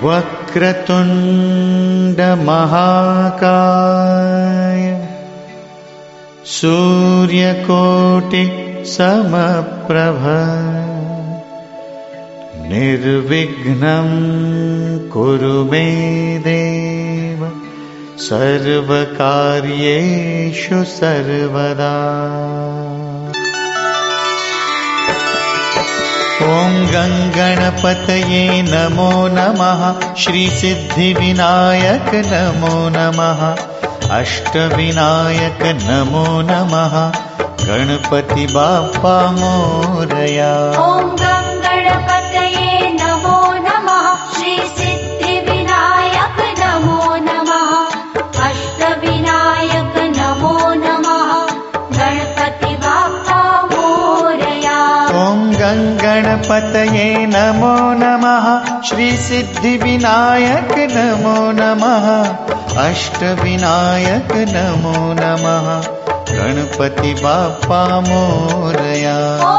वक्रतुण्ड महाकाय सूर्यकोटि समप्रभ निर्विघ्नं कुरु मे देव सर्वकार्येषु सर्वदा। ॐ गणपतये नमो नमः। श्री सिद्धिविनायक नमो नमः। अष्टविनायक नमो नमः। गणपति बाप्पा मोरया। ॐ गणपतये नमो नमः। श्री सिद्धिविनायक नमो नमः। अष्टविनायक नमो नमः। गणपति बाप्पा मोरया। ॐ गणपतये नमो नमः। श्री सिद्धिविनायक नमो नमः। अष्टविनायक नमो नमः। गणपति बाप्पा मोरया। ॐ